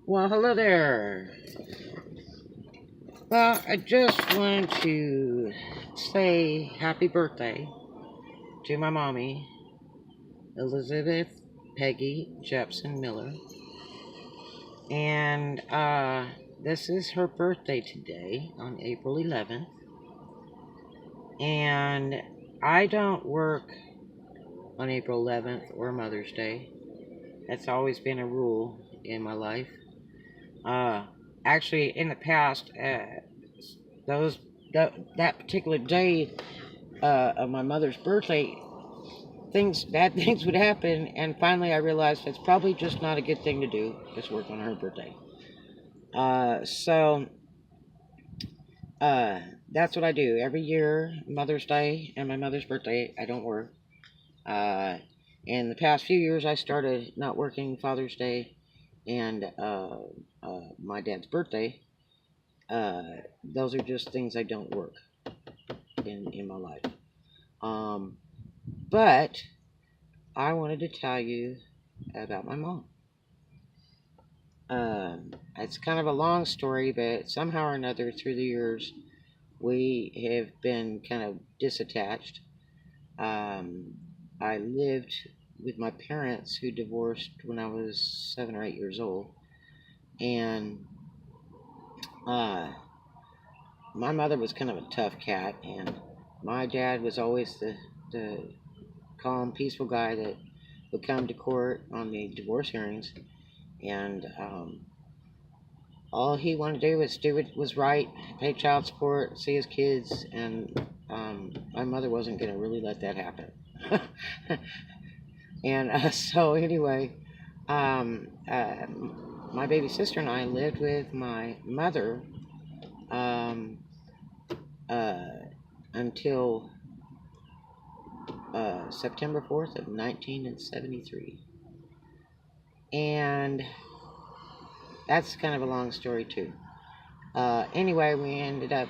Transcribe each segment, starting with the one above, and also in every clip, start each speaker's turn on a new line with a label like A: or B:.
A: Well, hello there. Well, I just wanted to say happy birthday to my mommy, Elizabeth Peggy Jepsen Miller. And this is her birthday today on April 11th. And I don't work on April 11th or Mother's Day. That's always been a rule in my life. Uh, Actually, in the past, those that particular day of my mother's birthday, bad things would happen, and finally I realized it's probably just not a good thing to do. Just work on her birthday. So that's what I do every year. Mother's Day and my mother's birthday, I don't work. Uh, in the past few years, I started not working Father's Day and my dad's birthday. Uh, those are just things I don't work in my life. Um, but I wanted to tell you about my mom. It's kind of a long story, but somehow or another, through the years, we have been kind of disattached. Um, I lived with my parents who divorced when I was 7 or 8 years old, and uh, my mother was kind of a tough cat, and my dad was always the calm, peaceful guy that would come to court on the divorce hearings, and all he wanted to do what was right, pay child support, see his kids, and my mother wasn't going to really let that happen. And so anyway, um, uh, my baby sister and I lived with my mother um, uh, until September 4th of 1973. And that's kind of a long story too. Anyway, we ended up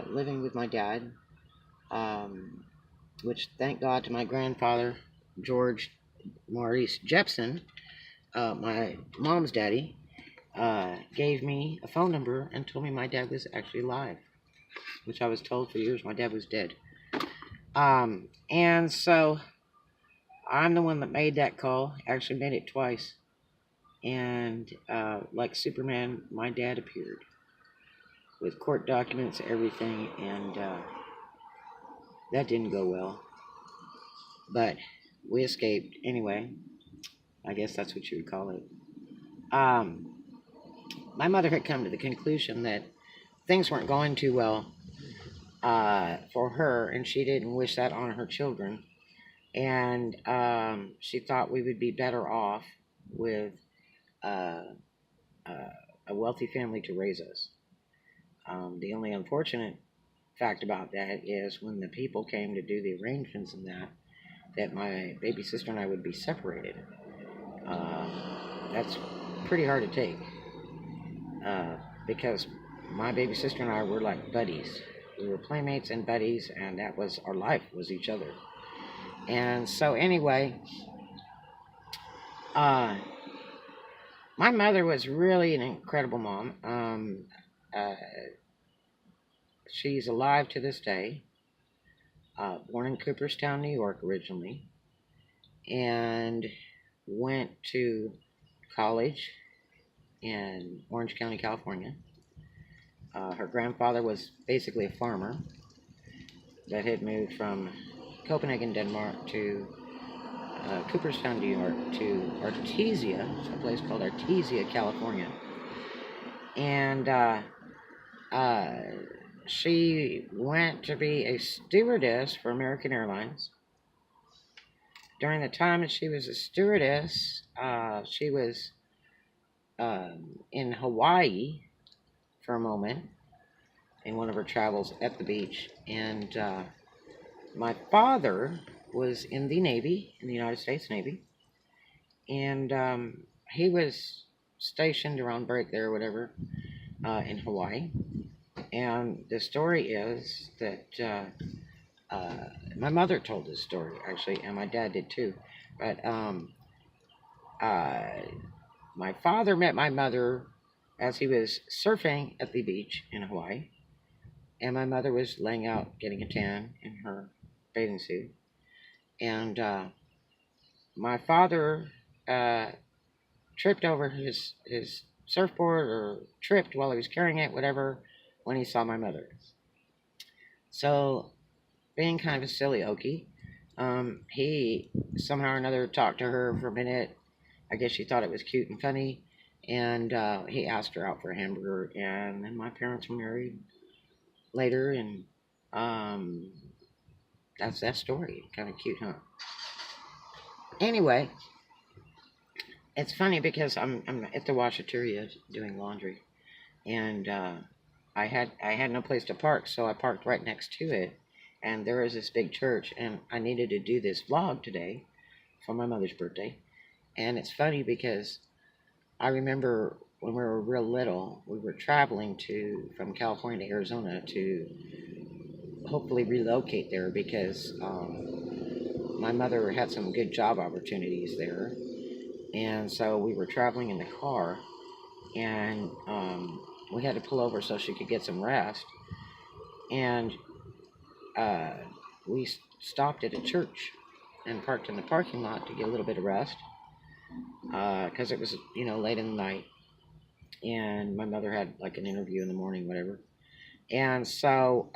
A: living with my dad, um, which thank God to my grandfather, George Maurice Jepsen, my mom's daddy, gave me a phone number and told me my dad was actually alive, which I was told for years my dad was dead. And so I'm the one that made that call, actually made it twice. And like Superman, my dad appeared with court documents, everything, and that didn't go well. But we escaped anyway. I guess that's what you would call it. Um, my mother had come to the conclusion that things weren't going too well for her, and she didn't wish that on her children. And she thought we would be better off with uh, uh, a wealthy family to raise us. The only unfortunate fact about that is when the people came to do the arrangements and that my baby sister and I would be separated. Uh, that's pretty hard to take uh, because my baby sister and I were like buddies. We were playmates and buddies, and that was our life, was each other. And so anyway, uh, my mother was really an incredible mom. Uh, she's alive to this day. Born in Cooperstown, New York originally, and went to college in Orange County, California. Her grandfather was basically a farmer that had moved from Copenhagen, Denmark to Cooperstown, New York to Artesia, a place called Artesia, California. And uh, she went to be a stewardess for American Airlines. During the time that she was a stewardess, she was in Hawaii for a moment in one of her travels at the beach. And my father was in the Navy, in the United States Navy. And he was stationed around break there or whatever in Hawaii. And the story is that my mother told this story, actually, and my dad did too. But uh, My father met my mother as he was surfing at the beach in Hawaii, and my mother was laying out getting a tan in her bathing suit. And my father uh, tripped over his surfboard or tripped while he was carrying it, whatever, when he saw my mother. So, being kind of a silly okie, he somehow or another talked to her for a minute. I guess she thought it was cute and funny, and he asked her out for a hamburger. And then my parents were married later, and um, that's that story. Kind of cute, huh? Anyway, it's funny because I'm at the washateria doing laundry, and I had no place to park, so I parked right next to it. And there is this big church, and I needed to do this vlog today for my mother's birthday. And it's funny because I remember when we were real little, we were traveling from California to Arizona to hopefully relocate there because my mother had some good job opportunities there. And so we were traveling in the car, and we had to pull over so she could get some rest. And uh, we stopped at a church and parked in the parking lot to get a little bit of rest because it was, late in the night. And my mother had like an interview in the morning, whatever. And so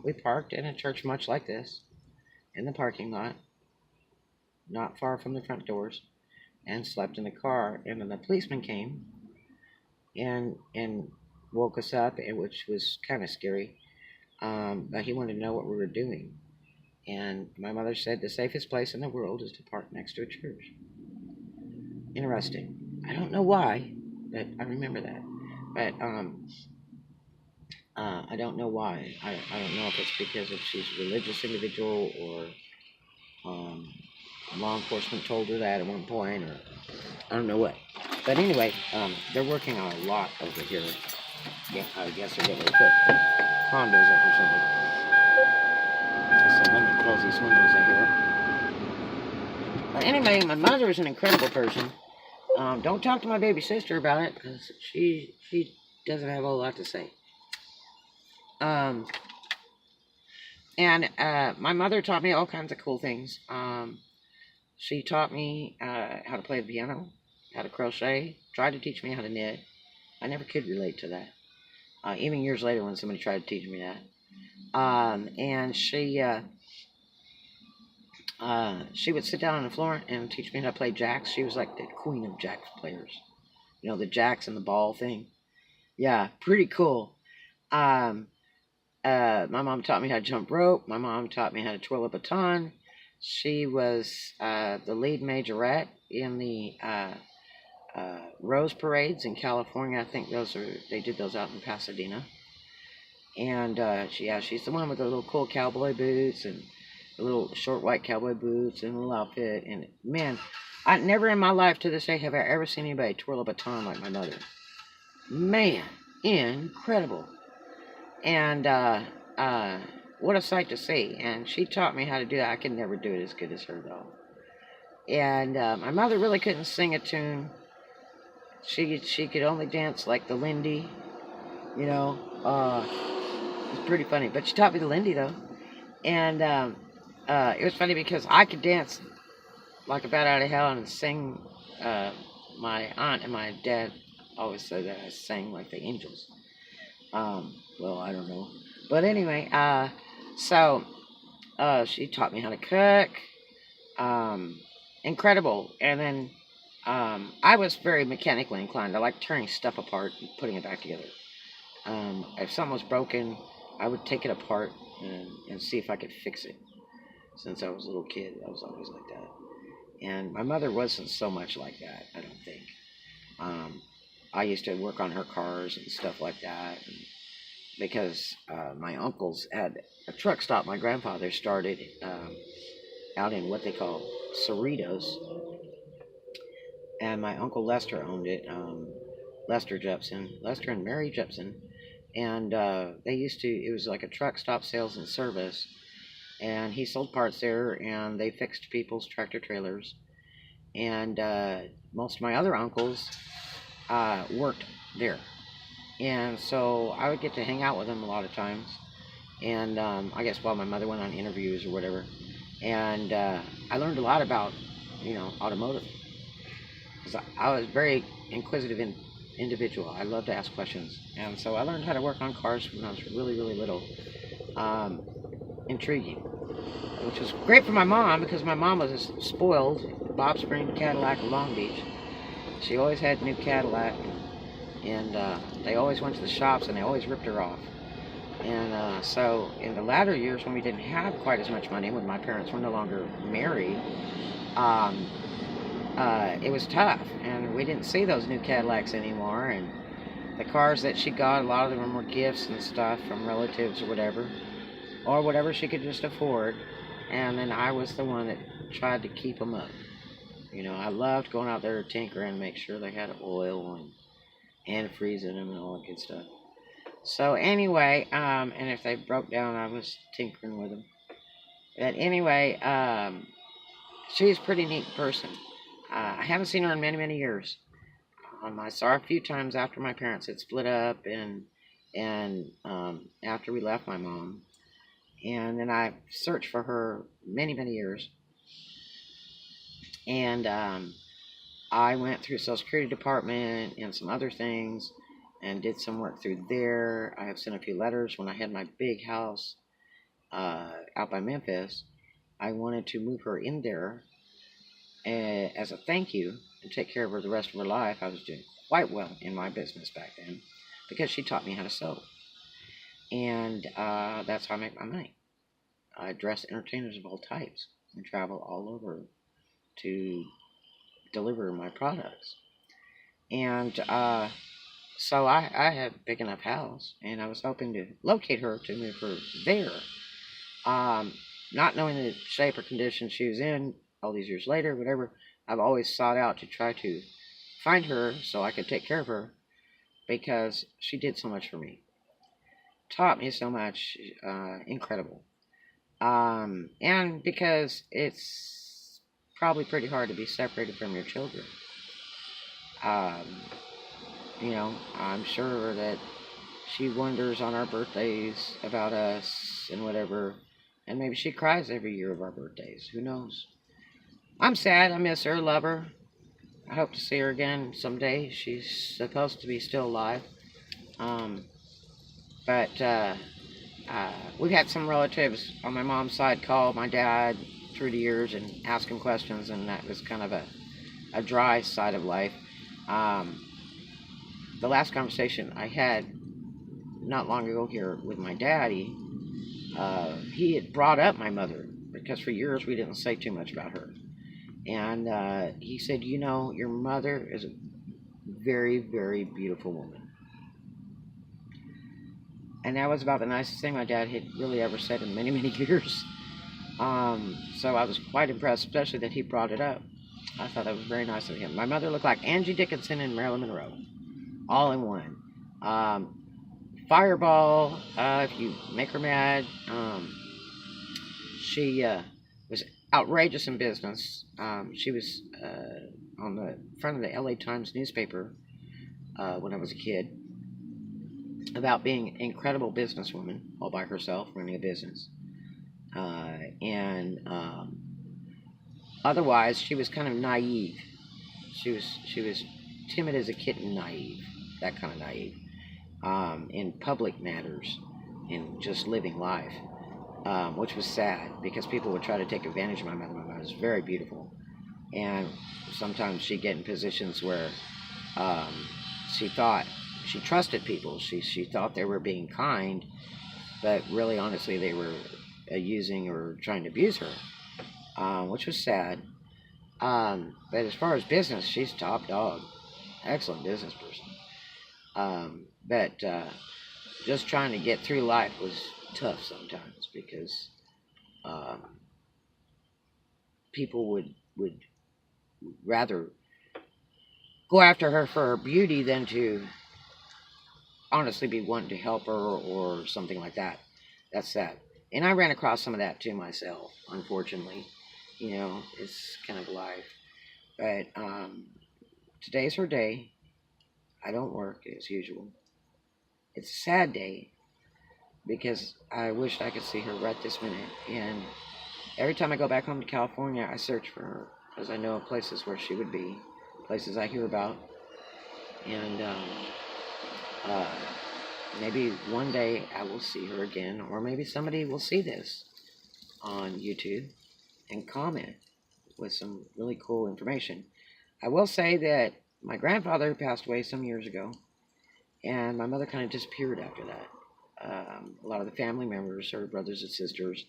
A: we parked in a church much like this in the parking lot, not far from the front doors, and slept in the car. And then the policeman came and woke us up, which was kind of scary. But he wanted to know what we were doing. And my mother said the safest place in the world is to park next to a church. Interesting. I don't know why, but I remember that. But I don't know why. I don't know if it's because she's a religious individual or law enforcement told her that at one point, or I don't know what. But anyway, they're working on a lot over here. Yeah, I guess they're getting to put condos up or something. So let me close these windows in here. But anyway, my mother is an incredible person. Don't talk to my baby sister about it because she doesn't have a whole lot to say. And my mother taught me all kinds of cool things. She taught me how to play the piano, how to crochet, tried to teach me how to knit. I never could relate to that. Even years later when somebody tried to teach me that. And she would sit down on the floor and teach me how to play jacks. She was like the queen of jacks players. The jacks and the ball thing. Yeah, pretty cool. Um, my mom taught me how to jump rope. My mom taught me how to twirl a baton. She was the lead majorette in the Rose Parades in California. I think they did those out in Pasadena. And she's the one with the little cool cowboy boots and the little short white cowboy boots and a little outfit. And man, I never in my life to this day have I ever seen anybody twirl a baton like my mother. Man, incredible. And what a sight to see. And she taught me how to do that. I could never do it as good as her, though. And my mother really couldn't sing a tune. She could only dance like the Lindy, it's pretty funny. But she taught me the Lindy, though. And it was funny because I could dance like a bat out of hell and sing. My aunt and my dad always said that I sang like the angels. Well, I don't know. But anyway, so she taught me how to cook. Incredible. And then I was very mechanically inclined. I like tearing stuff apart and putting it back together. If something was broken, I would take it apart and see if I could fix it. Since I was a little kid, I was always like that. And my mother wasn't so much like that, I don't think. I used to work on her cars and stuff like that. And because my uncles had a truck stop my grandfather started out in what they call Cerritos. And my uncle Lester owned it, Lester and Mary Jepsen. And it was like a truck stop sales and service. And he sold parts there, and they fixed people's tractor trailers. And most of my other uncles worked there. And so I would get to hang out with him a lot of times. And I guess while my mother went on interviews or whatever. And I learned a lot about, automotive. Because I was very inquisitive individual. I love to ask questions. And so I learned how to work on cars when I was really, really little. Um, Intriguing. Which was great for my mom because my mom was spoiled. Bob Spring Cadillac of Long Beach. She always had a new Cadillac. And they always went to the shops and they always ripped her off. And so in the latter years when we didn't have quite as much money, when my parents were no longer married, um, it was tough. And we didn't see those new Cadillacs anymore. And the cars that she got, a lot of them were gifts and stuff from relatives or whatever she could just afford. And then I was the one that tried to keep them up. I loved going out there tinkering and make sure they had oil and antifreeze in them and all that good stuff. So anyway, and if they broke down, I was tinkering with them. But anyway, she's a pretty neat person. I haven't seen her in many, many years. I saw her a few times after my parents had split up and after we left my mom. And then I searched for her many, many years. And I went through Social Security Department and some other things and did some work through there. I have sent a few letters. When I had my big house out by Memphis, I wanted to move her in there as a thank you and take care of her the rest of her life. I was doing quite well in my business back then because she taught me how to sew. And that's how I make my money. I dress entertainers of all types and travel all over to deliver my products. And so I had a big enough house, and I was hoping to locate her to move her there. Not knowing the shape or condition she was in all these years later, whatever, I've always sought out to try to find her so I could take care of her because she did so much for me. Taught me so much, incredible. And because it's probably pretty hard to be separated from your children. Um, I'm sure that she wonders on our birthdays about us and whatever. And maybe she cries every year of our birthdays. Who knows? I'm sad. I miss her. Love her. I hope to see her again someday. She's supposed to be still alive. But we've had some relatives on my mom's side call my dad through the years and ask him questions. And that was kind of a dry side of life. The last conversation I had not long ago here with my daddy, he had brought up my mother because for years we didn't say too much about her. And he said, your mother is a very, very beautiful woman. And that was about the nicest thing my dad had really ever said in many, many years. So I was quite impressed, especially that he brought it up. I thought that was very nice of him. My mother looked like Angie Dickinson and Marilyn Monroe, all in one. Fireball, if you make her mad. She was outrageous in business. She was on the front of the LA Times newspaper when I was a kid about being an incredible businesswoman all by herself running a business. And otherwise, she was kind of naive. She was timid as a kitten, naive, that kind of naive, in public matters, in just living life, which was sad because people would try to take advantage of my mother. My mother was very beautiful, and sometimes she'd get in positions where she trusted people. She thought they were being kind, but really, honestly, they were using or trying to abuse her, which was sad. But as far as business, she's top dog. Excellent business person. But just trying to get through life was tough sometimes because people would rather go after her for her beauty than to honestly be wanting to help her or something like that. That's sad. And I ran across some of that too myself, unfortunately. It's kind of life. But today's her day. I don't work as usual. It's a sad day because I wish I could see her right this minute. And every time I go back home to California, I search for her because I know places where she would be, places I hear about. And uh, maybe one day I will see her again, or maybe somebody will see this on YouTube and comment with some really cool information. I will say that my grandfather passed away some years ago, and my mother kind of disappeared after that. A lot of the family members, her brothers and sisters,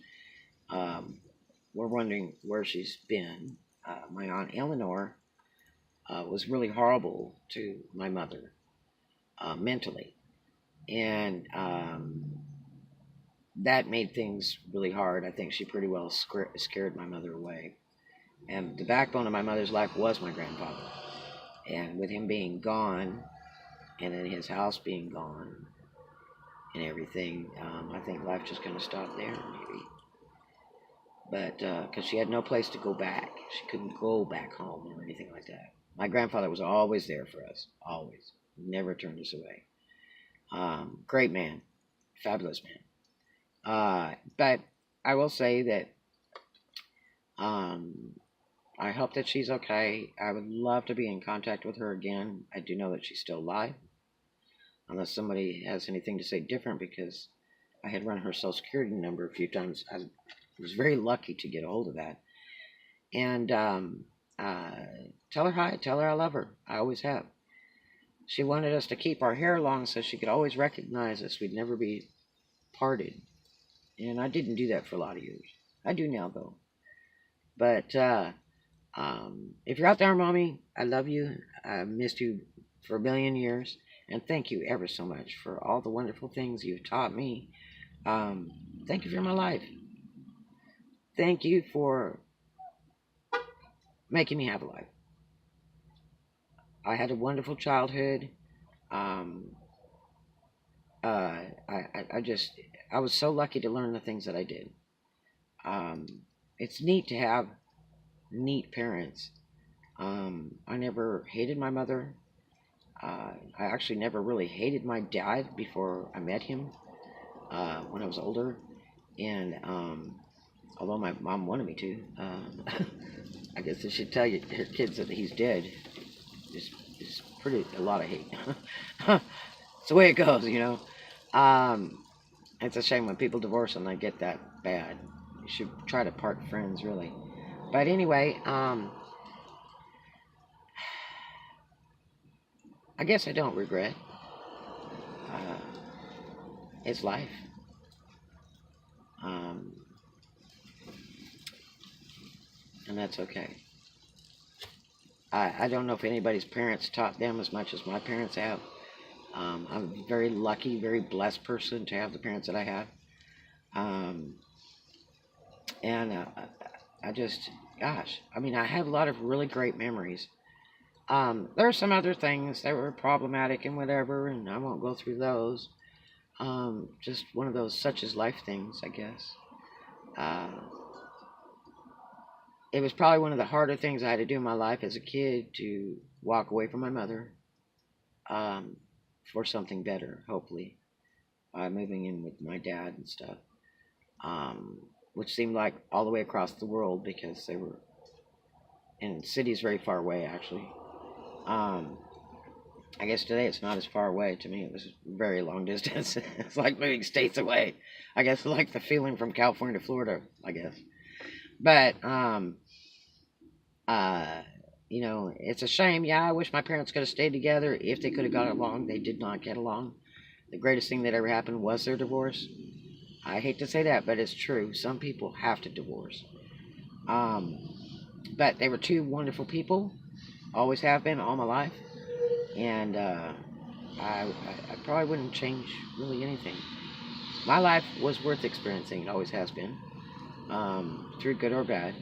A: um, were wondering where she's been. My aunt Eleanor was really horrible to my mother mentally, and that made things really hard. I think she pretty well scared my mother away. And the backbone of my mother's life was my grandfather. And with him being gone, and then his house being gone, and everything, I think life just kind of stopped there, maybe. But because she had no place to go back, she couldn't go back home or anything like that. My grandfather was always there for us, always, never turned us away. Great man, fabulous man. But I will say that um, I hope that she's okay. I would love to be in contact with her again. I do know that she's still alive, unless somebody has anything to say different, because I had run her social security number a few times. I was very lucky to get a hold of that. And uh, tell her hi. Tell her I love her. I always have. She wanted us to keep our hair long so she could always recognize us. We'd never be parted. And I didn't do that for a lot of years. I do now, though. But if you're out there, Mommy, I love you. I missed you for a million years. And thank you ever so much for all the wonderful things you've taught me. Thank you for my life. Thank you for making me have a life. I had a wonderful childhood. Um, I was so lucky to learn the things that I did. Um, it's neat to have neat parents. I never hated my mother. I actually never really hated my dad before I met him when I was older. And although my mom wanted me to, I guess I should tell you her kids that he's dead. It's pretty a lot of hate. It's the way it goes, you know. Um, it's a shame when people divorce and they get that bad. You should try to part friends, really. But anyway, I guess I don't regret. Uh, it's life. Um, and that's okay. I don't know if anybody's parents taught them as much as my parents have. I'm a very lucky, very blessed person to have the parents that I have. Um, and I just, gosh, I mean, I have a lot of really great memories. There are some other things that were problematic and whatever, and I won't go through those. Just one of those such as life things, I guess. Uh, it was probably one of the harder things I had to do in my life as a kid to walk away from my mother um, for something better, hopefully, by moving in with my dad and stuff, um, which seemed like all the way across the world because they were in cities very far away, actually. Um, I guess today it's not as far away. To me, it was very long distance. It's like moving states away. I guess like the feeling from California to Florida, I guess. But uh, it's a shame. Yeah, I wish my parents could have stayed together if they could have got along. They did not get along. The greatest thing that ever happened was their divorce. I hate to say that, but it's true. Some people have to divorce. Um, but they were two wonderful people. Always have been all my life. And I probably wouldn't change really anything. My life was worth experiencing. It always has been, through good or bad.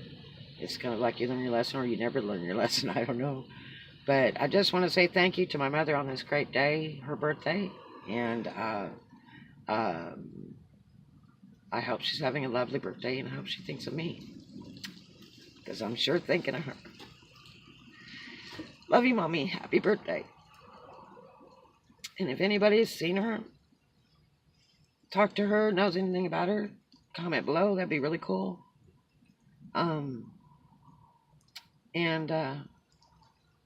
A: It's kind of like you learn your lesson or you never learn your lesson. I don't know. But I just want to say thank you to my mother on this great day, her birthday. And um, I hope she's having a lovely birthday and I hope she thinks of me. Because I'm sure thinking of her. Love you, Mommy. Happy birthday. And if anybody's seen her, talked to her, knows anything about her, comment below. That'd be really cool. And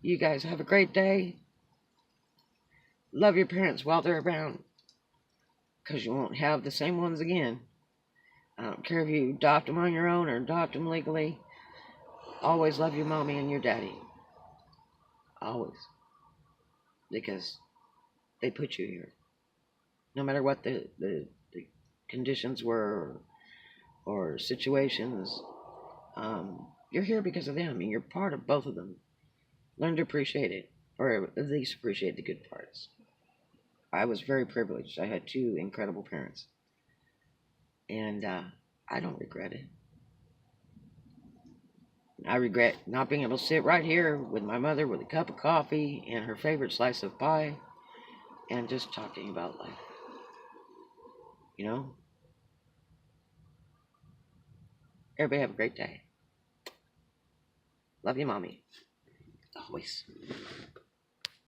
A: you guys have a great day. Love your parents while they're around, because you won't have the same ones again. I don't care if you adopt them on your own or adopt them legally. Always love your mommy and your daddy. Always. Because they put you here. No matter what the conditions were or situations, you're here because of them, and you're part of both of them. Learn to appreciate it, or at least appreciate the good parts. I was very privileged. I had two incredible parents, and I don't regret it. I regret not being able to sit right here with my mother with a cup of coffee and her favorite slice of pie and just talking about life. You know? Everybody have a great day. Love you, Mommy. Always.